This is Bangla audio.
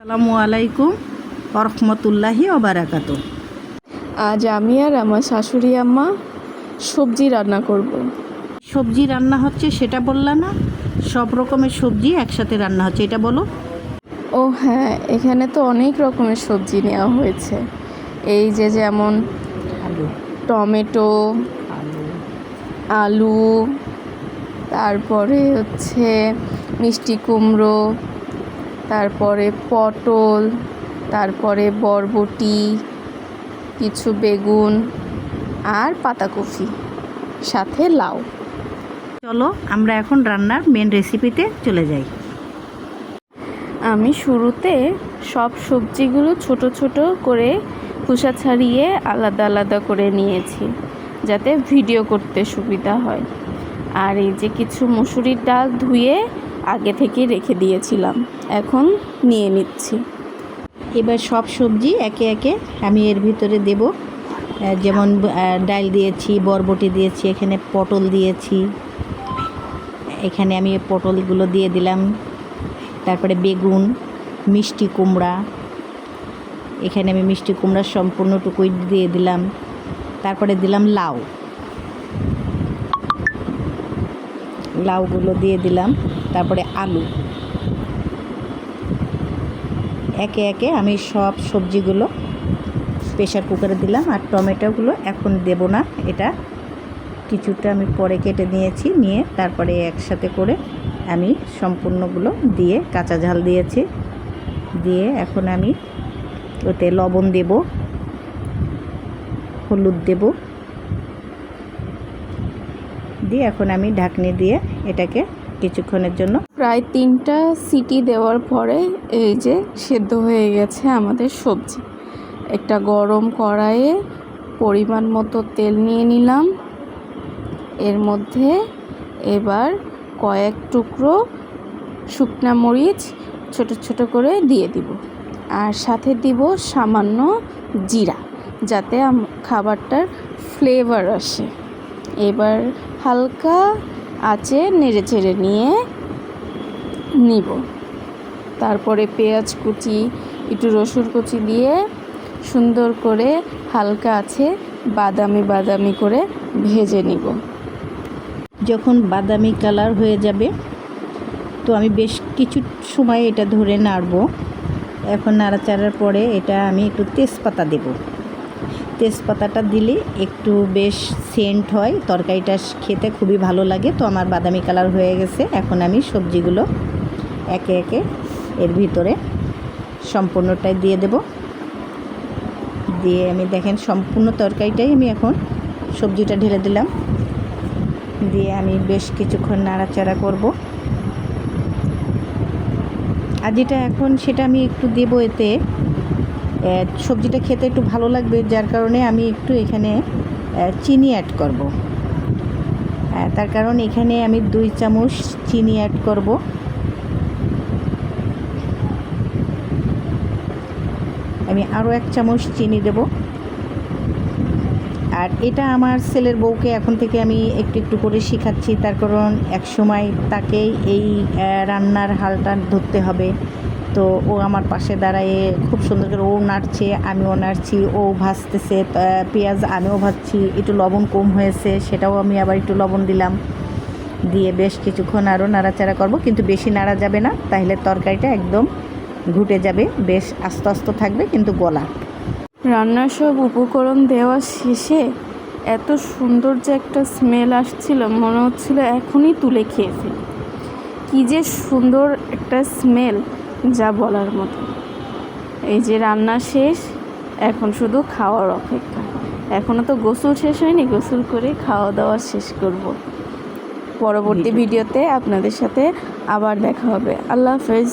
আসসালামু আলাইকুম রহমতুল্লাহি ওবারাকাতু। আজ আমি আর আমার শাশুড়ি আম্মা সবজি রান্না করব। সবজি রান্না হচ্ছে সেটা বললা না? সব রকমের সবজি একসাথে রান্না হচ্ছে, এটা বলো। ও হ্যাঁ, এখানে তো অনেক রকমের সবজি নেওয়া হয়েছে। এই যে যেমন আলু, টমেটো, আলু, তারপরে হচ্ছে মিষ্টি কুমড়ো, তারপরে পটল, তারপরে বরবটি, কিছু বেগুন আর পাতাকপি, সাথে লাউ। চলো আমরা এখন রান্নার মেন রেসিপিতে চলে যাই। আমি শুরুতে সব সবজিগুলো ছোট ছোট করে খোসা ছাড়িয়ে আলাদা আলাদা করে নিয়েছি, যাতে ভিডিও করতে সুবিধা হয়। আর এই যে কিছু মসুরির ডাল ধুয়ে আগে থেকে রেখে দিয়েছিলাম, এখন নিয়ে নিচ্ছি। এবার সব সবজি একে একে আমি এর ভিতরে দেব। যেমন ডাল দিয়েছি, বরবটি দিয়েছি, এখানে পটল দিয়েছি, এখানে আমি পটলগুলো দিয়ে দিলাম। তারপরে বেগুন, মিষ্টি কুমড়া, এখানে আমি মিষ্টি কুমড়ার সম্পূর্ণটুকুই দিয়ে দিলাম। তারপরে দিলাম লাউগুলো দিয়ে দিলাম। তারপরে আলু, একে একে আমি সব সবজিগুলো প্রেশার কুকারে দিলাম। আর টমেটোগুলো এখন দেব না, এটা কিছুটা আমি পরে কেটে নিয়ে তারপরে একসাথে করে আমি সম্পূর্ণগুলো দিয়ে কাঁচা ঝাল দিয়েছি। দিয়ে এখন আমি ওতে লবণ দেব, হলুদ দেব, দিয়ে এখন আমি ঢাকনি দিয়ে এটাকে কিছুক্ষণের জন্য প্রায় 3টা সিটি দেওয়ার পরে এই যে সেদ্ধ হয়ে গেছে আমাদের সবজি। একটা গরম কড়াইয়ে পরিমাণ মতো তেল নিয়ে নিলাম। এর মধ্যে এবার কয়েক টুকরো শুকনা মরিচ ছোট ছোট করে দিয়ে দিব, আর সাথে দিব সামান্য জিরা, যাতে খাবারটার ফ্লেভার আসে। এবার হালকা আঁচে নেড়ে চেড়ে নিব। তারপরে পেঁয়াজ কুচি, একটু রসুন কুচি দিয়ে সুন্দর করে হালকা আছে বাদামি করে ভেজে নিব। যখন বাদামি কালার হয়ে যাবে তো আমি বেশ কিছু সময় এটা ধরে নাড়ব। এখন নাড়াচাড়ার পরে এটা আমি একটু তেজপাতা দেব। তেজপাতাটা দিলে একটু বেশ সেন্ট হয়, তরকারিটা খেতে খুবই ভালো লাগে। তো আমার বাদামি কালার হয়ে গেছে, এখন আমি সবজিগুলো একে একে এর ভিতরে সম্পূর্ণটাই দিয়ে দেব। দিয়ে আমি দেখেন সম্পূর্ণ তরকারিটাই আমি এখন সবজিটা ঢেলে দিলাম। দিয়ে আমি বেশ কিছুক্ষণ নাড়াচাড়া করব। আর যেটা এখন সেটা আমি একটু দেবো, এতে সবজিটা খেতে একটু ভালো লাগবে, যার কারণে আমি একটু এখানে চিনি অ্যাড করব। তার কারণ এখানে আমি 2 চামচ চিনি অ্যাড করব। আমি আরও 1 চামচ চিনি দেব। আর এটা আমার ছেলের বউকে এখন থেকে আমি একটু একটু করে শেখাচ্ছি, তার কারণ এক সময় তাকে এই রান্নার হালটা ধরতে হবে। তো ও আমার পাশে দাঁড়ায় খুব সুন্দর করে ও নাড়ছে, আমিও নাড়ছি, ও ভাজতেছে পেঁয়াজ, আমিও ভাজছি। একটু লবণ কম হয়েছে, সেটাও আমি আবার একটু লবণ দিলাম। দিয়ে বেশ কিছুক্ষণ আরও নাড়াচাড়া করব, কিন্তু বেশি নাড়া যাবে না, তাহলে তরকারিটা একদম ঘুটে যাবে, বেশ আস্তে আস্তে থাকবে কিন্তু গলা। রান্নার সব উপকরণ দেওয়া শেষে এত সুন্দর যে একটা স্মেল আসছিল, মনে হচ্ছিল এখনই তুলে খেয়ে ফেলি। কী যে সুন্দর একটা স্মেল, যা বলার মতো। এই যে রান্না শেষ, এখন শুধু খাওয়ার অপেক্ষা। এখনও তো গোসল শেষ হয়নি, গোসল করে খাওয়া দাওয়া শেষ করব। পরবর্তী ভিডিওতে আপনাদের সাথে আবার দেখা হবে। আল্লাহ হাফেজ।